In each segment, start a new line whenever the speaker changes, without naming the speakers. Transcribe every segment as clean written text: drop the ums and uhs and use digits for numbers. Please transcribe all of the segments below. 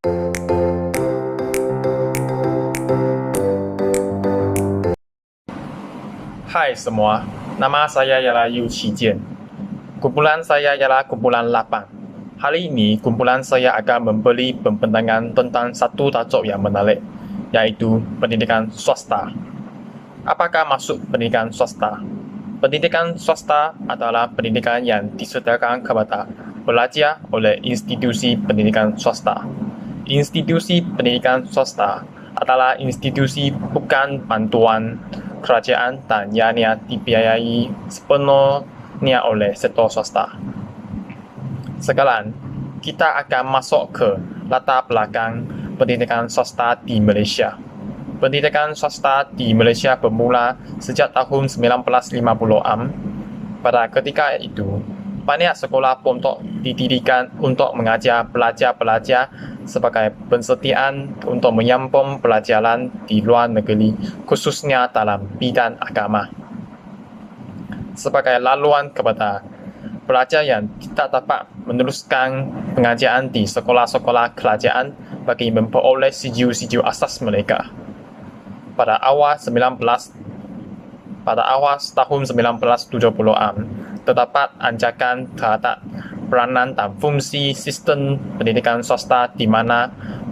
Hai semua, nama saya ialah Yu Qijian. Kumpulan saya ialah kumpulan 8. Hari ini, kumpulan saya akan memberi pembentangan tentang satu tajuk yang menarik, iaitu pendidikan swasta. Apakah maksud pendidikan swasta? Pendidikan swasta adalah pendidikan yang disediakan kepada pelajar oleh institusi pendidikan swasta. Institusi pendidikan swasta adalah institusi bukan bantuan kerajaan dan ianya dibiayai sepenuhnya oleh sektor swasta. Sekarang, kita akan masuk ke latar belakang pendidikan swasta di Malaysia. Pendidikan swasta di Malaysia bermula sejak tahun 1950-an. Pada ketika itu, banyak sekolah pondok didirikan untuk mengajar pelajar-pelajar sebagai persediaan untuk menyambung pelajaran di luar negeri, khususnya dalam bidang agama. Sebagai laluan kepada pelajar yang tidak dapat meneruskan pengajaran di sekolah-sekolah kerajaan bagi memperoleh sijil-sijil asas mereka. Pada awal tahun 1970-an, terdapat anjakan terhadap peranan dan fungsi sistem pendidikan swasta di mana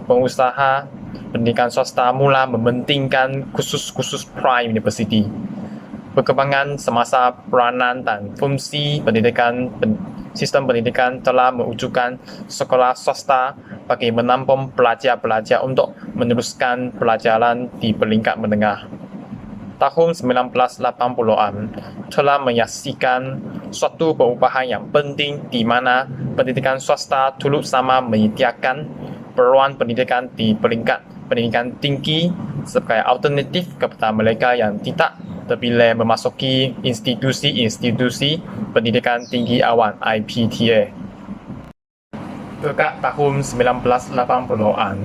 pengusaha pendidikan swasta mula mementingkan kursus-kursus prime university. Perkembangan semasa peranan dan fungsi sistem pendidikan telah mewujudkan sekolah swasta bagi menampung pelajar-pelajar untuk meneruskan pelajaran di peringkat menengah. Tahun 1980-an telah menyaksikan suatu perubahan yang penting di mana pendidikan swasta turut sama menyediakan peluang pendidikan di peringkat pendidikan tinggi sebagai alternatif kepada mereka yang tidak terpilih memasuki institusi-institusi pendidikan tinggi awam IPTA. Sejak tahun 1980-an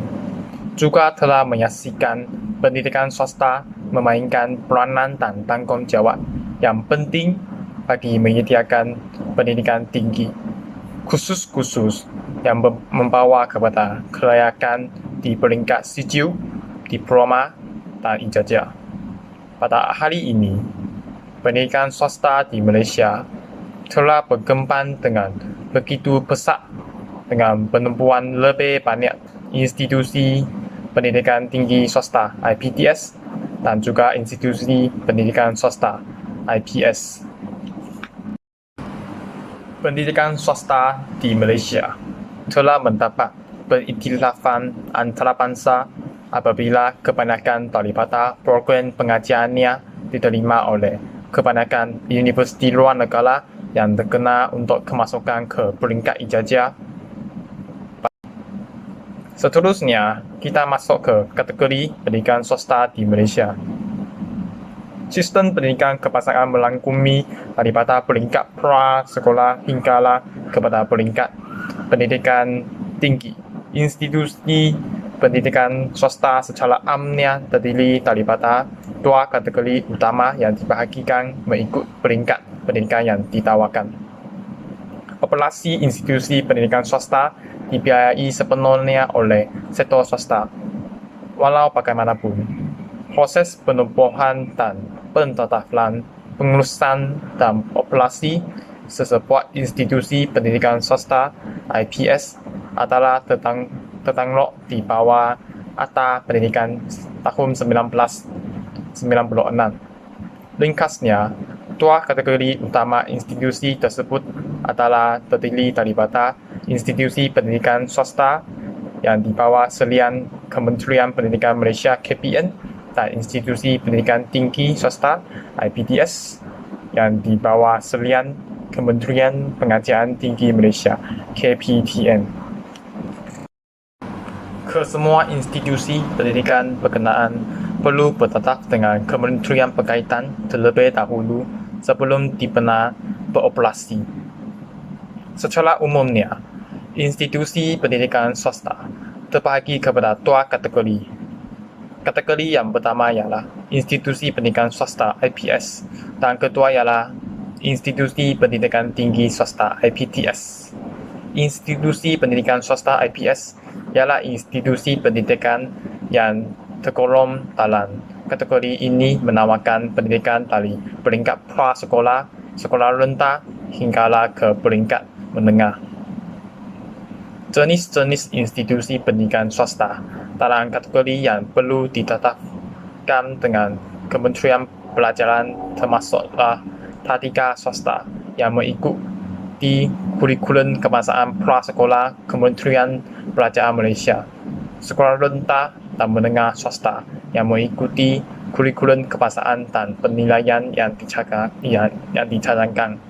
juga telah menyaksikan pendidikan swasta memainkan peranan dan tanggungjawab yang penting bagi menyediakan pendidikan tinggi, khusus-khusus yang membawa kepada kelayakan di peringkat sijil, diploma, dan ijazah. Pada hari ini, pendidikan swasta di Malaysia telah berkembang dengan begitu pesat dengan penempuan lebih banyak institusi pendidikan tinggi swasta IPTS dan juga institusi pendidikan swasta IPS. Pendidikan swasta di Malaysia telah mendapat periktilafan antarabangsa apabila kebanyakan daripada program pengajarannya diterima oleh kebanyakan universiti luar negara yang terkenal untuk kemasukan ke peringkat ijazah. Seterusnya, kita masuk ke kategori pendidikan swasta di Malaysia. Sistem pendidikan kebangsaan merangkumi daripada peringkat pra-sekolah hinggalah kepada peringkat pendidikan tinggi. Institusi pendidikan swasta secara amnya terdiri daripada dua kategori utama yang dibahagikan mengikut peringkat pendidikan yang ditawarkan. Operasi institusi pendidikan swasta dibiayai sepenuhnya oleh sektor swasta. Walau bagaimanapun, proses penubuhan dan pentadaftaran, pengurusan dan operasi sesebuah institusi pendidikan swasta IPS adalah tertanggung di bawah Akta Pendidikan tahun 1996. Ringkasnya, dua kategori utama institusi tersebut adalah terdiri daripada institusi pendidikan swasta yang di bawah selian Kementerian Pendidikan Malaysia KPN dan institusi pendidikan tinggi swasta IPTS yang di bawah selian Kementerian Pengajaran Tinggi Malaysia KPTN. Kesemua institusi pendidikan berkenaan perlu bertatap dengan kementerian berkaitan terlebih dahulu sebelum dibenar beroperasi. Secara umumnya, institusi pendidikan swasta terbahagi kepada dua kategori. Kategori yang pertama ialah institusi pendidikan swasta IPS dan kedua ialah institusi pendidikan tinggi swasta IPTS. Institusi pendidikan swasta IPS ialah institusi pendidikan yang tergolong dalam kategori ini menawarkan pendidikan dari peringkat prasekolah, sekolah rendah hinggalah ke peringkat menengah. Jenis-jenis institusi pendidikan swasta dalam kategori yang perlu ditetapkan dengan Kementerian Pelajaran termasuklah tadika swasta yang mengikuti kurikulum kebangsaan prasekolah Kementerian Pelajaran Malaysia, sekolah rendah dan menengah swasta yang mengikuti kurikulum kebangsaan dan penilaian yang dicanangkan,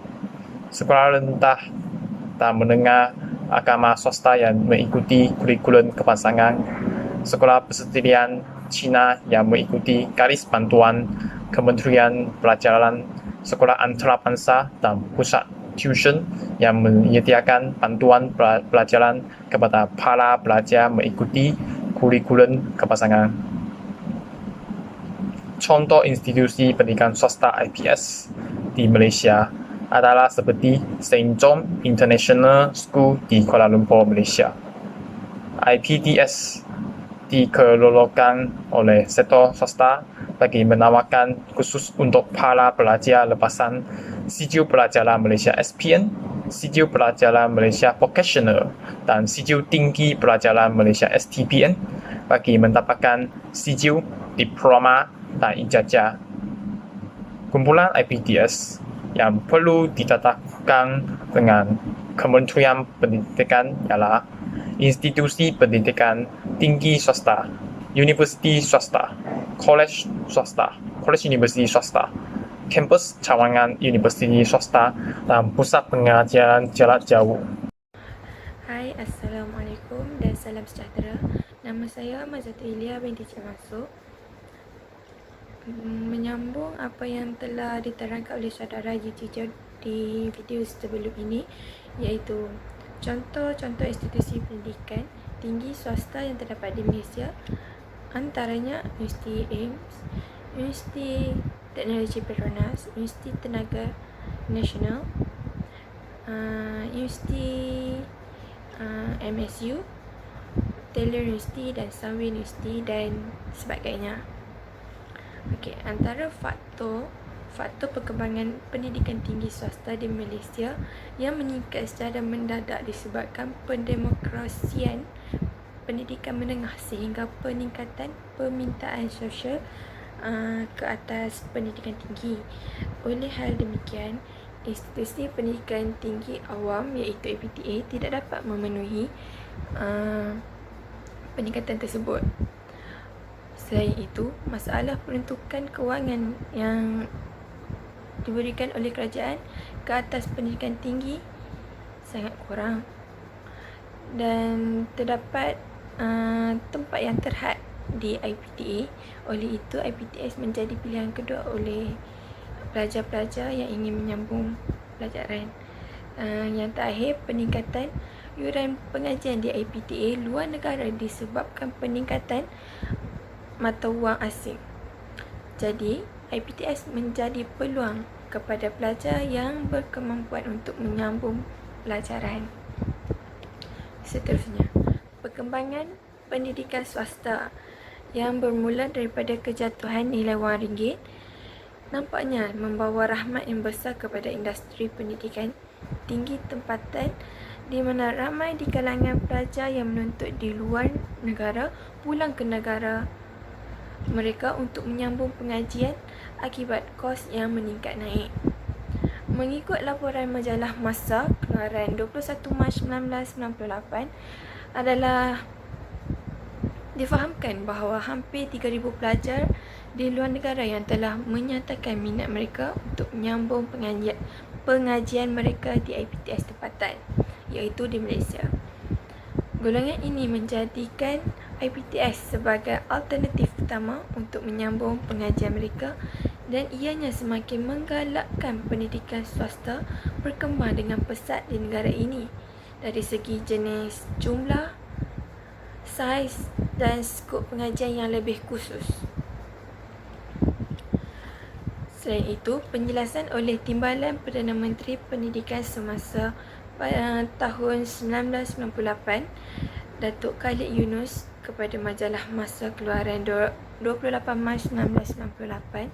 sekolah rendah dan menengah agama swasta yang mengikuti kurikulum kebangsaan, sekolah persendirian Cina yang mengikuti garis bantuan Kementerian Pelajaran, sekolah antarabangsa dan pusat tuition yang menyediakan bantuan pelajaran kepada para pelajar mengikuti kurikulum kebangsaan. Contoh institusi pendidikan swasta IPS di Malaysia adalah seperti St. John International School di Kuala Lumpur, Malaysia. IPTS dikelolakan oleh sektor swasta bagi menawarkan khusus untuk para pelajar lepasan Sijil Pelajaran Malaysia SPN, Sijil Pelajaran Malaysia Vocational dan Sijil Tinggi Pelajaran Malaysia STPN bagi mendapatkan sijil, diploma dan ijazah. Kumpulan IPTS yang perlu ditetapkan dengan Kementerian Pendidikan ialah institusi pendidikan tinggi swasta, universiti swasta, college swasta, college universiti swasta, kampus cawangan universiti swasta dan pusat pengajaran jarak jauh.
Hai, Assalamualaikum dan salam sejahtera. Nama saya Mazatulia binti Cimasuk. Menyambung apa yang telah diterangkan oleh saudara Yitija di video sebelum ini, iaitu contoh-contoh institusi pendidikan tinggi swasta yang terdapat di Malaysia, antaranya Universiti AIMS, Universiti Teknologi Petronas, Universiti Tenaga Nasional, Universiti MSU, Taylor University dan Sunway University dan sebagainya. Okey, antara faktor perkembangan pendidikan tinggi swasta di Malaysia yang meningkat secara mendadak disebabkan pendemokrasian pendidikan menengah sehingga peningkatan permintaan sosial ke atas pendidikan tinggi. Oleh hal demikian, institusi pendidikan tinggi awam iaitu APTA tidak dapat memenuhi peningkatan tersebut. Selain itu, masalah peruntukan kewangan yang diberikan oleh kerajaan ke atas pendidikan tinggi sangat kurang dan terdapat tempat yang terhad di IPTA. Oleh itu, IPTS menjadi pilihan kedua oleh pelajar-pelajar yang ingin menyambung pelajaran. Yang terakhir, peningkatan yuran pengajian di IPTA luar negara disebabkan peningkatan mata wang asing. Jadi, IPTS menjadi peluang kepada pelajar yang berkemampuan untuk menyambung pelajaran. Seterusnya, perkembangan pendidikan swasta yang bermula daripada kejatuhan nilai wang ringgit nampaknya membawa rahmat yang besar kepada industri pendidikan tinggi tempatan, di mana ramai di kalangan pelajar yang menuntut di luar negara pulang ke negara mereka untuk menyambung pengajian akibat kos yang meningkat naik. Mengikut laporan majalah Masa keluaran 21 Mac 1998, adalah difahamkan bahawa hampir 3,000 pelajar di luar negara yang telah menyatakan minat mereka untuk menyambung pengajian mereka di IPTS tempatan, iaitu di Malaysia. Golongan ini menjadikan IPTS sebagai alternatif utama untuk menyambung pengajian mereka dan ianya semakin menggalakkan pendidikan swasta berkembang dengan pesat di negara ini dari segi jenis, jumlah, saiz dan skop pengajian yang lebih khusus. Selain itu, penjelasan oleh Timbalan Perdana Menteri Pendidikan semasa Pada tahun 1998, Datuk Khalid Yunus kepada majalah Masa keluaran 28 Mac 1998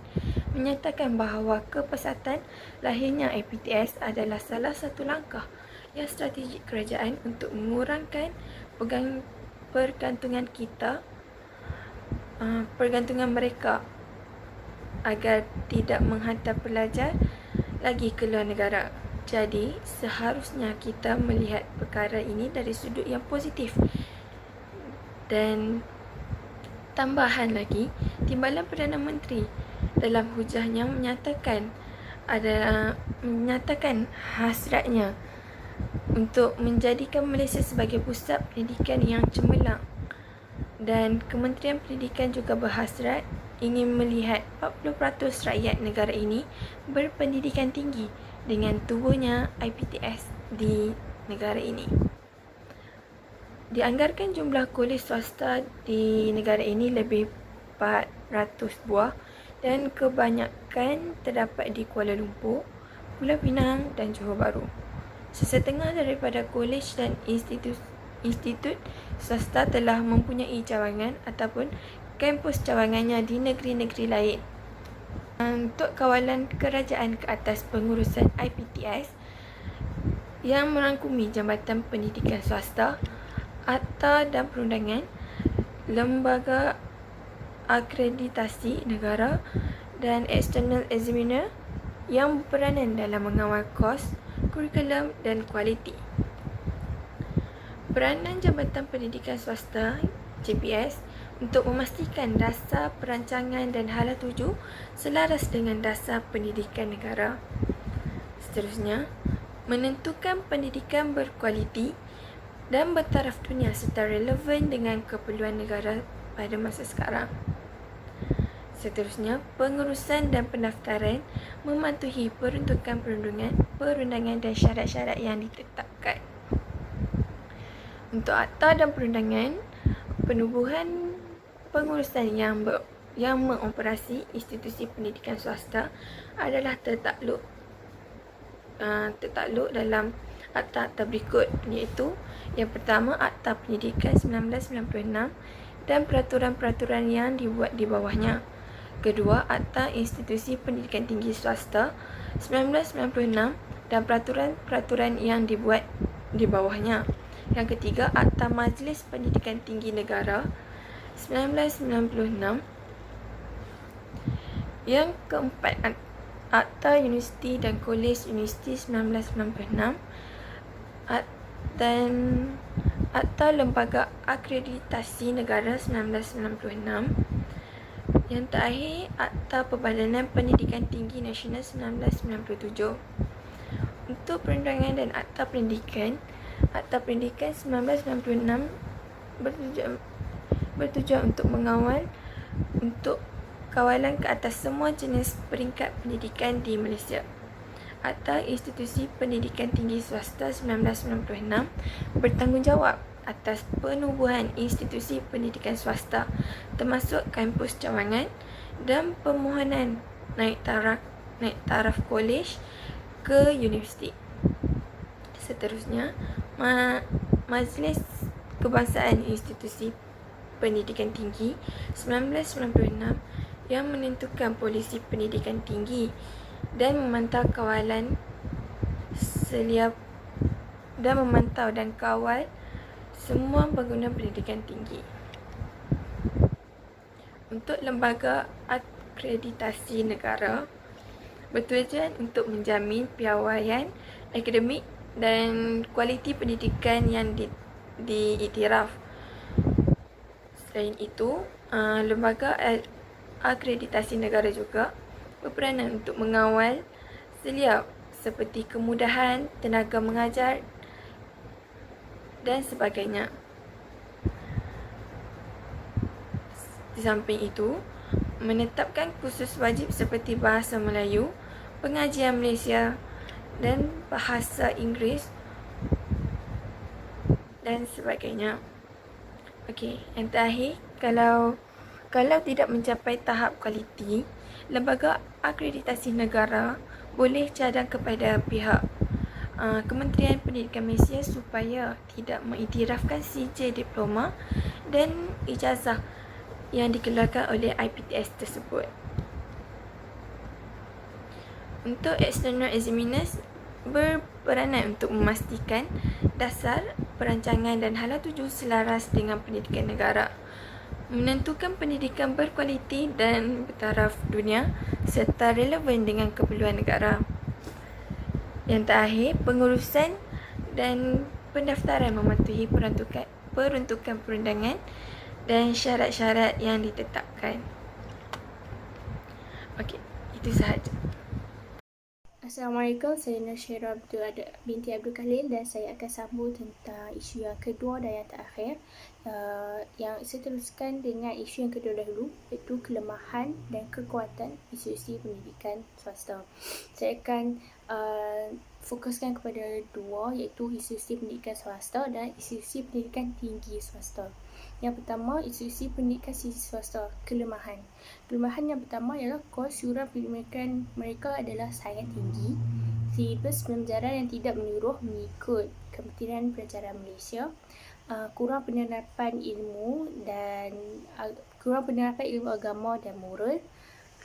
menyatakan bahawa kepesatan lahirnya IPTS adalah salah satu langkah yang strategik kerajaan untuk mengurangkan pergantungan mereka agar tidak menghantar pelajar lagi ke luar negara. Jadi, seharusnya kita melihat perkara ini dari sudut yang positif. Dan tambahan lagi, Timbalan Perdana Menteri dalam hujahnya menyatakan hasratnya untuk menjadikan Malaysia sebagai pusat pendidikan yang cemerlang. Dan Kementerian Pendidikan juga berhasrat ingin melihat 40% rakyat negara ini berpendidikan tinggi dengan tubuhnya IPTS di negara ini. Dianggarkan jumlah kolej swasta di negara ini lebih 400 buah dan kebanyakan terdapat di Kuala Lumpur, Pulau Pinang dan Johor Bahru. Sesetengah daripada kolej dan institut swasta telah mempunyai cawangan ataupun kampus cawangannya di negeri-negeri lain. Untuk kawalan kerajaan ke atas pengurusan IPTS yang merangkumi Jabatan Pendidikan Swasta, Akta dan Perundangan, Lembaga Akreditasi Negara dan External Examiner yang berperanan dalam mengawal kos, kurikulum dan kualiti. Peranan Jabatan Pendidikan Swasta JPS untuk memastikan dasar perancangan dan hala tuju selaras dengan dasar pendidikan negara. Seterusnya, menentukan pendidikan berkualiti dan bertaraf dunia serta relevan dengan keperluan negara pada masa sekarang. Seterusnya, pengurusan dan pendaftaran mematuhi perundangan dan syarat-syarat yang ditetapkan. Untuk akta dan perundangan, penubuhan pengurusan yang mengoperasi institusi pendidikan swasta adalah tertakluk dalam akta-akta berikut, iaitu yang pertama, Akta Pendidikan 1996 dan peraturan-peraturan yang dibuat di bawahnya. Kedua, Akta Institusi Pendidikan Tinggi Swasta 1996 dan peraturan-peraturan yang dibuat di bawahnya. Yang ketiga, Akta Majlis Pendidikan Tinggi Negara 1996. Yang keempat, Akta Universiti dan Kolej Universiti 1996 dan Akta Lembaga Akreditasi Negara 1996. Yang terakhir, Akta Perbadanan Pendidikan Tinggi Nasional 1997. Untuk perundangan dan Akta Pendidikan 1996 bertujuan untuk mengawal untuk kawalan ke atas semua jenis peringkat pendidikan di Malaysia. Akta Institusi Pendidikan Tinggi Swasta 1996 bertanggungjawab atas penubuhan institusi pendidikan swasta termasuk kampus cawangan dan permohonan naik taraf kolej ke universiti. Seterusnya, Majlis Kebangsaan Institusi Pendidikan Tinggi 1996 yang menentukan polisi pendidikan tinggi dan memantau dan kawal semua pengguna pendidikan tinggi. Untuk Lembaga Akreditasi Negara bertujuan untuk menjamin piawaian akademik dan kualiti pendidikan yang diiktiraf. Selain itu, Lembaga Akreditasi Negara juga berperanan untuk mengawal selia seperti kemudahan tenaga mengajar dan sebagainya. Di samping itu, menetapkan kursus wajib seperti Bahasa Melayu, Pengajian Malaysia dan Bahasa Inggeris dan sebagainya. Okey, yang terakhir, kalau tidak mencapai tahap kualiti, Lembaga Akreditasi Negara boleh cadang kepada pihak Kementerian Pendidikan Malaysia supaya tidak mengiktirafkan CJ diploma dan ijazah yang dikeluarkan oleh IPTS tersebut. Untuk external examiners berperanan untuk memastikan dasar, perancangan dan hala tuju selaras dengan pendidikan negara, menentukan pendidikan berkualiti dan bertaraf dunia serta relevan dengan keperluan negara. Yang terakhir, pengurusan dan pendaftaran mematuhi peruntukan perundangan dan syarat-syarat yang ditetapkan. Okey, itu sahaja.
Assalamualaikum, saya Nursyirah binti Abdul Khalil dan saya akan sambung tentang isu yang kedua dan yang terakhir. Yang saya teruskan dengan isu yang kedua dahulu, iaitu kelemahan dan kekuatan institusi pendidikan swasta. Saya akan fokuskan kepada dua, iaitu institusi pendidikan swasta dan institusi pendidikan tinggi swasta. Yang pertama, institusi pendidikan tinggi swasta, kelemahan. Kelemahan yang pertama ialah kos yuran pendidikan mereka adalah sangat tinggi. Silibus pembelajaran yang tidak menyeluruh mengikut Kementerian Pelajaran Malaysia. Kurang penerapan ilmu agama dan moral.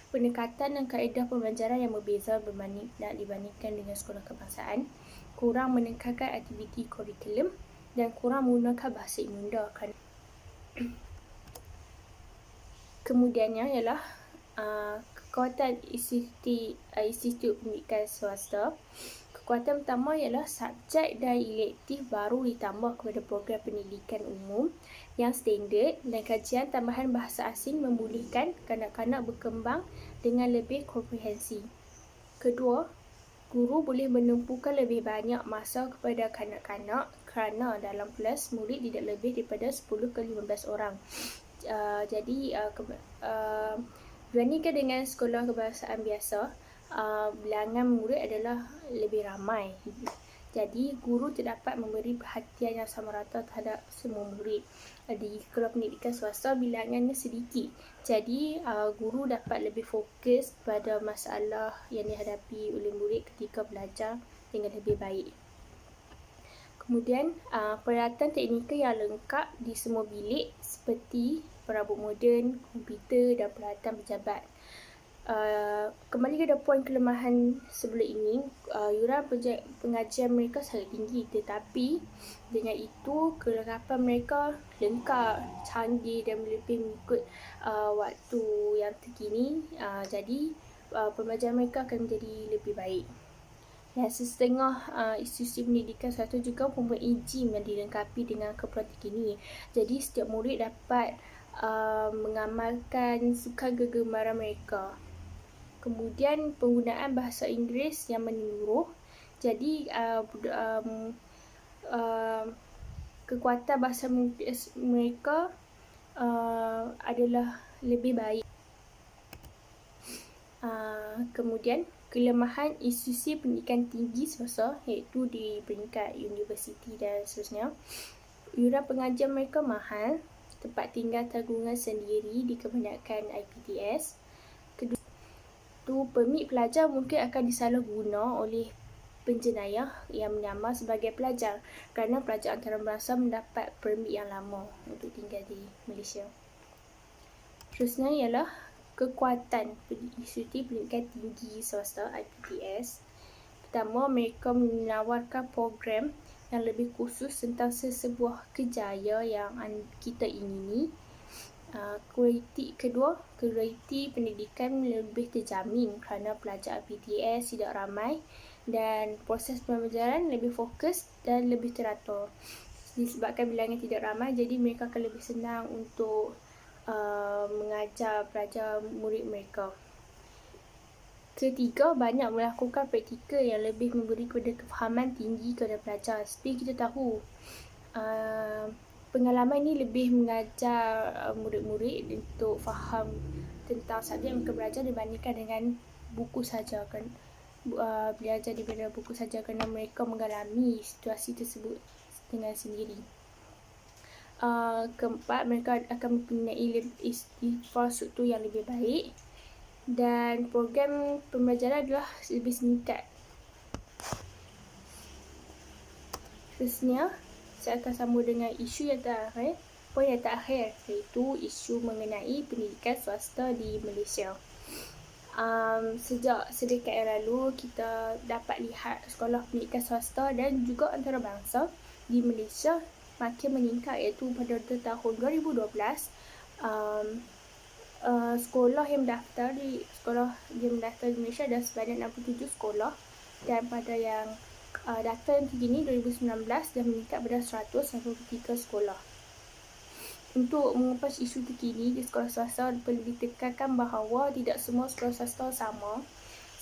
Pendekatan dan kaedah pembelajaran yang berbeza dibandingkan dengan sekolah kebangsaan. Kurang menekankan aktiviti kurikulum dan kurang menggunakan bahasa ibunda. Kemudiannya ialah kekuatan institut pendidikan swasta. Kekuatan pertama ialah subjek dan elektif baru ditambah kepada program pendidikan umum yang standard dan kajian tambahan bahasa asing membolehkan kanak-kanak berkembang dengan lebih komprehensi. Kedua, guru boleh menumpukan lebih banyak masa kepada kanak-kanak kerana dalam kelas murid tidak lebih daripada 10 ke 15 orang. Dibandingkan dengan sekolah kebangsaan biasa, bilangan murid adalah lebih ramai. Jadi, guru terdapat memberi perhatian yang sama rata terhadap semua murid. Di sekolah pendidikan swasta, bilangannya sedikit. Jadi, guru dapat lebih fokus pada masalah yang dihadapi oleh murid ketika belajar dengan lebih baik. Kemudian, peralatan teknikal yang lengkap di semua bilik seperti perabot moden, komputer dan peralatan pejabat. Kembali kepada poin kelemahan sebelum ini, yuran pengajian mereka sangat tinggi, tetapi dengan itu kelengkapan mereka lengkap, canggih dan lebih mengikut waktu yang terkini. Jadi pembelajaran mereka akan menjadi lebih baik. Dan setengah institusi pendidikan swasta juga mempunyai gym yang dilengkapi dengan keperluan terkini. Jadi setiap murid dapat mengamalkan sukan kegemaran mereka. Kemudian penggunaan bahasa Inggeris yang menyeluruh. Jadi kekuatan bahasa mereka adalah lebih baik. Kemudian kelemahan institusi pendidikan tinggi swasta, iaitu di peringkat universiti dan seterusnya. Yuran pengajian mereka mahal, tempat tinggal tanggungan sendiri di kebanyakan IPTS. Kedua, permit pelajar mungkin akan disalahguna oleh penjenayah yang menyamar sebagai pelajar kerana pelajar antarabangsa mendapat permit yang lama untuk tinggal di Malaysia. Terusnya ialah kekuatan institusi pendidikan tinggi swasta IPTS. Pertama, mereka menawarkan program yang lebih khusus tentang sesebuah kejayaan yang kita ingini. Kedua, kualiti pendidikan lebih terjamin kerana pelajar IPTS tidak ramai dan proses pembelajaran lebih fokus dan lebih teratur. Disebabkan bilangan tidak ramai, jadi mereka akan lebih senang untuk mengajar pelajar murid mereka. Ketiga, banyak melakukan praktikal yang lebih memberi kepada kefahaman tinggi kepada pelajar. Seperti kita tahu, pengalaman ini lebih mengajar murid-murid untuk faham tentang subjek yang mereka belajar dibandingkan dengan buku saja. Belajar daripada buku saja kerana mereka mengalami situasi tersebut dengan sendiri. Keempat, mereka akan mempunyai infrastruktur yang lebih baik dan program pembelajaran adalah lebih singkat. Seterusnya, saya akan sambung dengan isu yang terakhir, poin yang terakhir, iaitu isu mengenai pendidikan swasta di Malaysia. Sejak sedekat yang lalu, kita dapat lihat sekolah pendidikan swasta dan juga antarabangsa di Malaysia makin meningkat, iaitu pada tahun 2012, sekolah yang mendaftar di Malaysia ada sebanyak 67 sekolah, dan pada yang data yang terkini 2019 dah meningkat pada 183 sekolah. Untuk mengupas isu terkini di sekolah swasta, perlu ditekankan bahawa tidak semua sekolah swasta sama.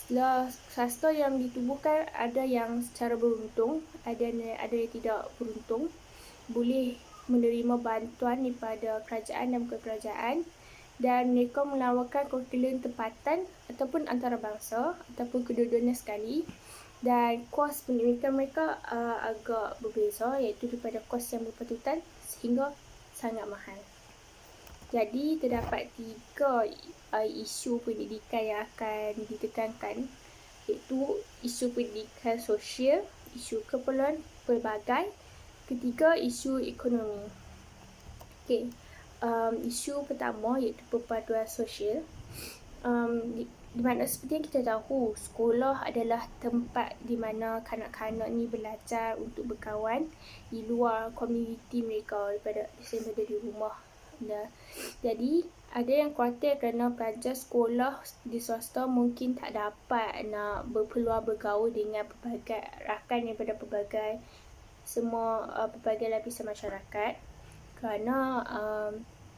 Sekolah swasta yang ditubuhkan ada yang secara beruntung, ada yang tidak beruntung, boleh menerima bantuan daripada kerajaan dan bukan kerajaan, dan mereka menawarkan kurikulum tempatan ataupun antarabangsa ataupun kedua-duanya sekali, dan kos pendidikan mereka agak berbeza, iaitu daripada kos yang berpatutan sehingga sangat mahal. Jadi terdapat 3 isu pendidikan yang akan ditekankan, iaitu isu pendidikan sosial, isu keperluan pelbagai, ketiga isu ekonomi. Okey. Isu pertama iaitu perpaduan sosial. Di mana seperti yang kita tahu, sekolah adalah tempat di mana kanak-kanak ni belajar untuk berkawan di luar komuniti mereka daripada di rumah. Jadi ada yang khawatir kerana pelajar sekolah di swasta mungkin tak dapat nak berpeluang bergaul dengan pelbagai rakan daripada pelbagai lapisan masyarakat, kerana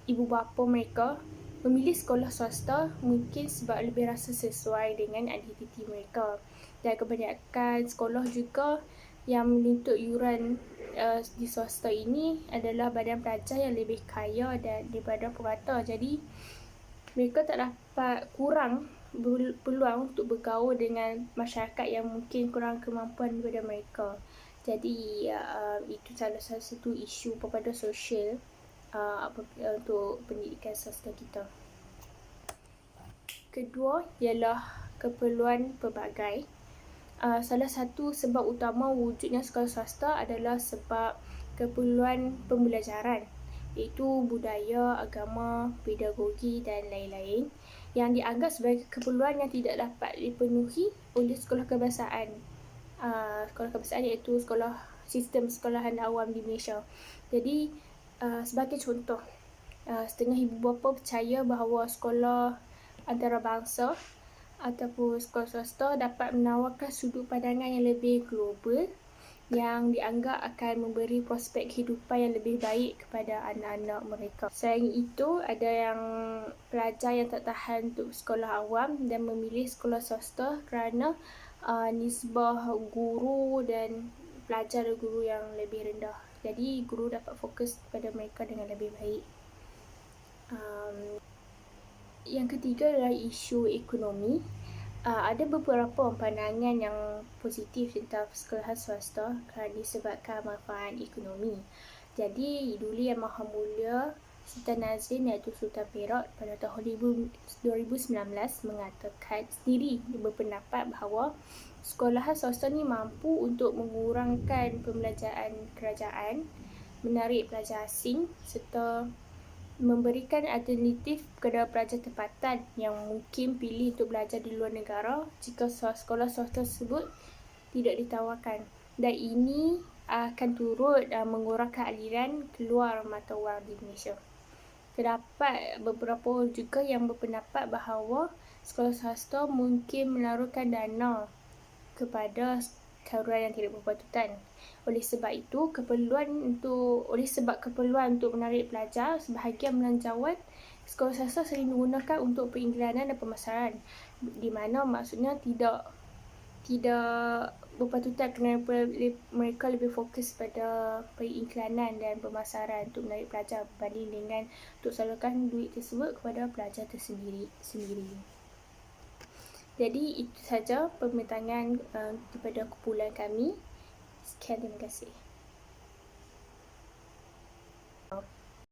ibu bapa mereka memilih sekolah swasta mungkin sebab lebih rasa sesuai dengan identiti mereka, dan kebanyakan sekolah juga yang menuntut yuran di swasta ini adalah badan pelajar yang lebih kaya daripada purata. Jadi mereka tak dapat kurang peluang untuk bergaul dengan masyarakat yang mungkin kurang kemampuan daripada mereka. Jadi itu salah satu isu perpaduan sosial untuk pendidikan swasta kita. Kedua ialah keperluan pelbagai. Salah satu sebab utama wujudnya sekolah swasta adalah sebab keperluan pembelajaran, iaitu budaya, agama, pedagogi dan lain-lain, yang dianggap sebagai keperluan yang tidak dapat dipenuhi oleh sekolah kebangsaan. Sekolah kebangsaan iaitu sistem sekolahan awam di Malaysia. Jadi sebagai contoh, setengah ibu bapa percaya bahawa sekolah antarabangsa ataupun sekolah swasta dapat menawarkan sudut pandangan yang lebih global yang dianggap akan memberi prospek kehidupan yang lebih baik kepada anak-anak mereka. Selain itu, ada yang pelajar yang tak tahan untuk sekolah awam dan memilih sekolah swasta kerana nisbah guru dan pelajar guru yang lebih rendah. Jadi guru dapat fokus pada mereka dengan lebih baik. Yang ketiga adalah isu ekonomi. Ada beberapa pandangan yang positif tentang sekolah swasta kerana disebabkan manfaat ekonomi. Jadi Duli Yang Maha Mulia Sultan Nazrin iaitu Sultan Perak pada tahun 2019 mengatakan sendiri, dia berpendapat bahawa sekolahan swasta ni mampu untuk mengurangkan pembelajaran kerajaan, menarik pelajar asing serta memberikan alternatif kepada pelajar tempatan yang mungkin pilih untuk belajar di luar negara jika sekolah swasta tersebut tidak ditawarkan, dan ini akan turut mengurangkan aliran keluar mata wang di Malaysia. Terdapat beberapa juga yang berpendapat bahawa sekolah swasta mungkin menaruhkan dana kepada karuan yang tidak berpatutan. Oleh sebab keperluan untuk menarik pelajar, sebahagian belanjawan sekolah swasta sering digunakan untuk periklanan dan pemasaran, di mana maksudnya tidak berpatutan kerana mereka lebih fokus pada periklanan dan pemasaran untuk menarik pelajar berbanding dengan untuk salurkan duit tersebut kepada pelajar tersendiri. Jadi itu saja pembintangan daripada kumpulan kami. Sekian, terima kasih.